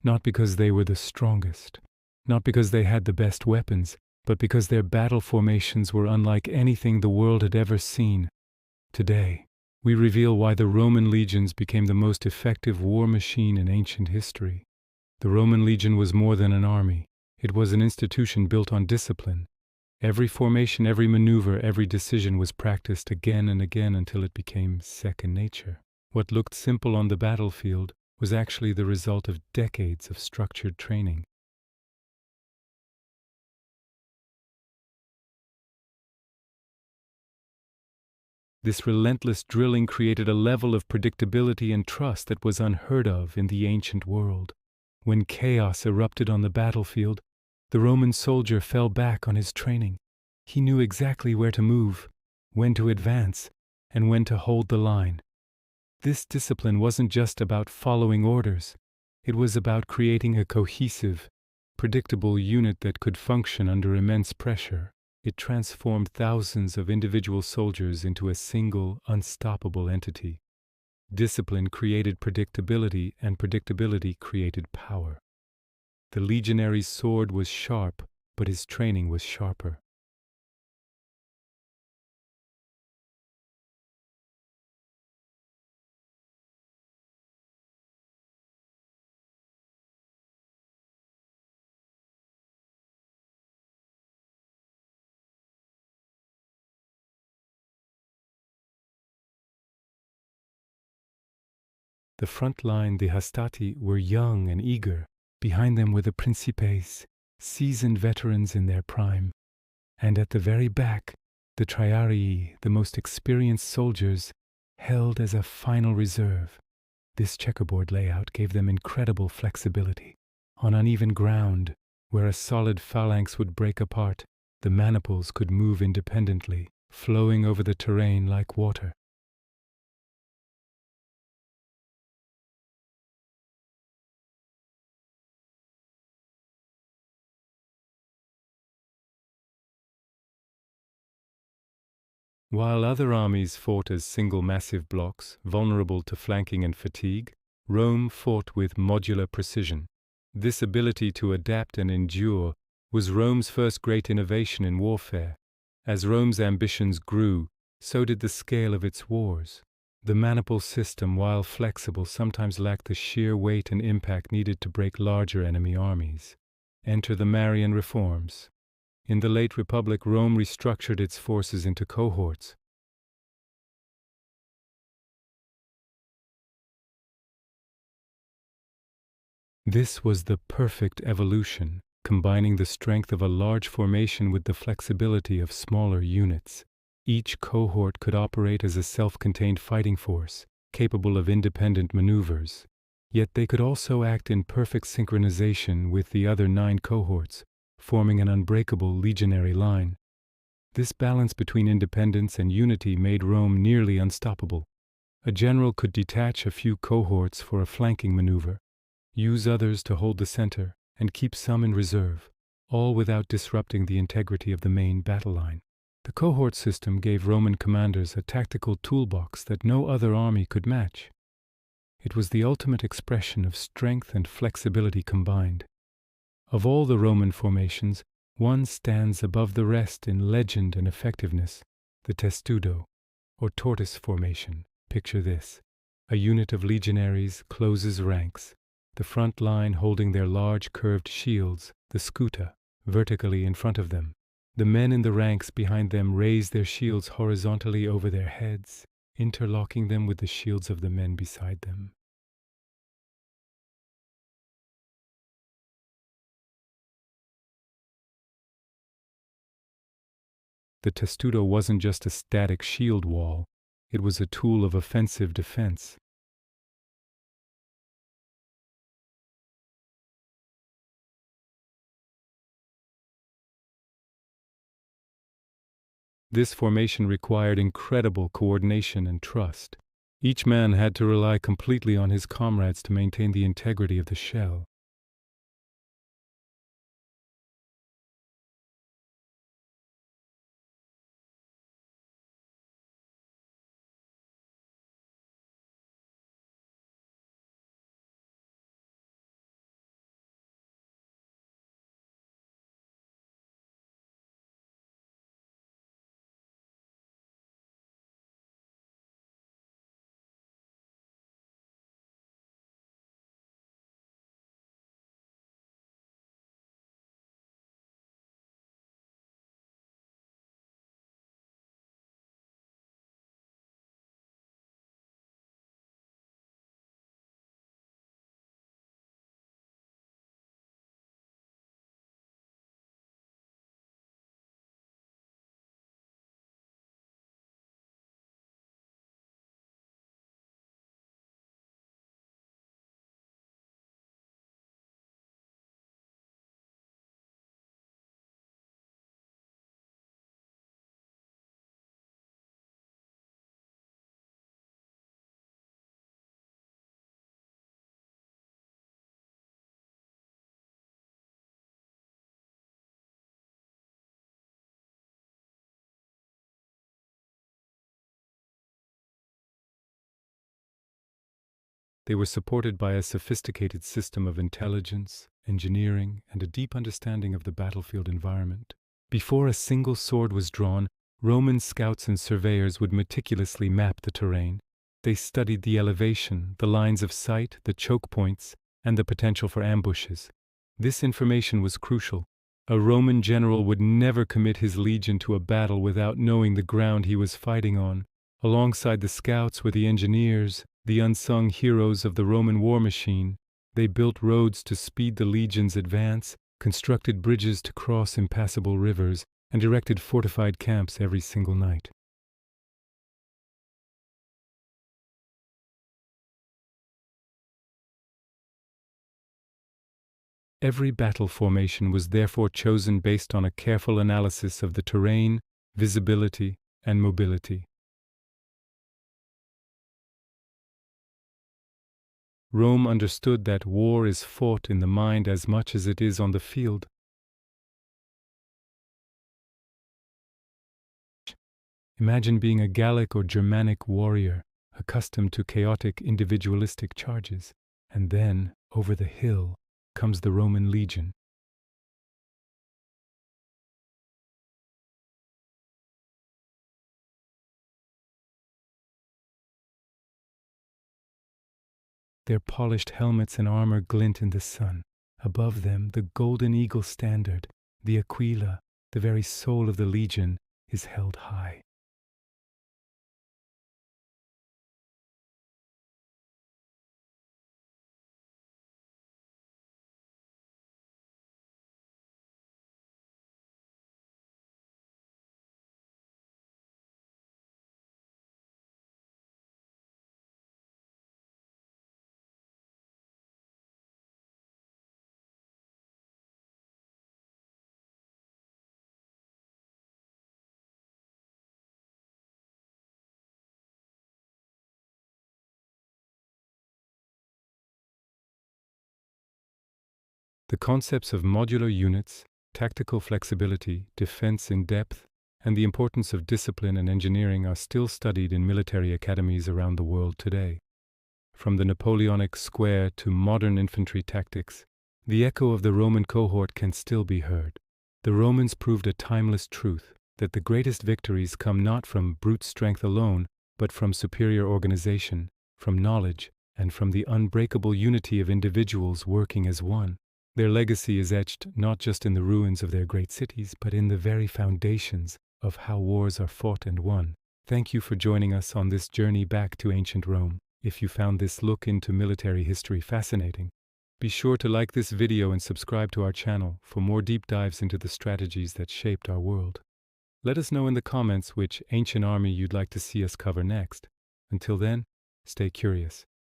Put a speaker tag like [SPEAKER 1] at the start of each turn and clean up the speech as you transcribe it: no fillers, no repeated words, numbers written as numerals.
[SPEAKER 1] not because they were the strongest, not because they had the best weapons, but because their battle formations were unlike anything the world had ever seen. Today, we reveal why the Roman legions became the most effective war machine in ancient history. The Roman legion was more than an army. It was an institution built on discipline. Every formation, every maneuver, every decision was practiced again and again until it became second nature. What looked simple on the battlefield was actually the result of decades of structured training. This relentless drilling created a level of predictability and trust that was unheard of in the ancient world. When chaos erupted on the battlefield, the Roman soldier fell back on his training. He knew exactly where to move, when to advance, and when to hold the line. This discipline wasn't just about following orders. It was about creating a cohesive, predictable unit that could function under immense pressure. It transformed thousands of individual soldiers into a single, unstoppable entity. Discipline created predictability, and predictability created power. The legionary's sword was sharp, but his training was sharper. The front line, the hastati, were young and eager. Behind them were the principes, seasoned veterans in their prime. And at the very back, the triarii, the most experienced soldiers, held as a final reserve. This checkerboard layout gave them incredible flexibility. On uneven ground, where a solid phalanx would break apart, the maniples could move independently, flowing over the terrain like water. While other armies fought as single massive blocks, vulnerable to flanking and fatigue, Rome fought with modular precision. This ability to adapt and endure was Rome's first great innovation in warfare. As Rome's ambitions grew, so did the scale of its wars. The maniple system, while flexible, sometimes lacked the sheer weight and impact needed to break larger enemy armies. Enter the Marian reforms. In the late Republic, Rome restructured its forces into cohorts. This was the perfect evolution, combining the strength of a large formation with the flexibility of smaller units. Each cohort could operate as a self-contained fighting force, capable of independent maneuvers. Yet they could also act in perfect synchronization with the other 9 cohorts, forming an unbreakable legionary line. This balance between independence and unity made Rome nearly unstoppable. A general could detach a few cohorts for a flanking maneuver, use others to hold the center, and keep some in reserve, all without disrupting the integrity of the main battle line. The cohort system gave Roman commanders a tactical toolbox that no other army could match. It was the ultimate expression of strength and flexibility combined. Of all the Roman formations, one stands above the rest in legend and effectiveness: the testudo, or tortoise formation. Picture this: a unit of legionaries closes ranks, the front line holding their large curved shields, the scuta, vertically in front of them. The men in the ranks behind them raise their shields horizontally over their heads, interlocking them with the shields of the men beside them. The testudo wasn't just a static shield wall, it was a tool of offensive defense. This formation required incredible coordination and trust. Each man had to rely completely on his comrades to maintain the integrity of the shell. They were supported by a sophisticated system of intelligence, engineering, and a deep understanding of the battlefield environment. Before a single sword was drawn, Roman scouts and surveyors would meticulously map the terrain. They studied the elevation, the lines of sight, the choke points, and the potential for ambushes. This information was crucial. A Roman general would never commit his legion to a battle without knowing the ground he was fighting on. Alongside the scouts were the engineers, the unsung heroes of the Roman war machine. They built roads to speed the legion's advance, constructed bridges to cross impassable rivers, and erected fortified camps every single night. Every battle formation was therefore chosen based on a careful analysis of the terrain, visibility, and mobility. Rome understood that war is fought in the mind as much as it is on the field. Imagine being a Gallic or Germanic warrior, accustomed to chaotic individualistic charges, and then, over the hill, comes the Roman legion. Their polished helmets and armor glint in the sun. Above them, the golden eagle standard, the aquila, the very soul of the legion, is held high. The concepts of modular units, tactical flexibility, defense in depth, and the importance of discipline and engineering are still studied in military academies around the world today. From the Napoleonic square to modern infantry tactics, the echo of the Roman cohort can still be heard. The Romans proved a timeless truth, that the greatest victories come not from brute strength alone, but from superior organization, from knowledge, and from the unbreakable unity of individuals working as one. Their legacy is etched not just in the ruins of their great cities, but in the very foundations of how wars are fought and won. Thank you for joining us on this journey back to ancient Rome. If you found this look into military history fascinating, be sure to like this video and subscribe to our channel for more deep dives into the strategies that shaped our world. Let us know in the comments which ancient army you'd like to see us cover next. Until then, stay curious.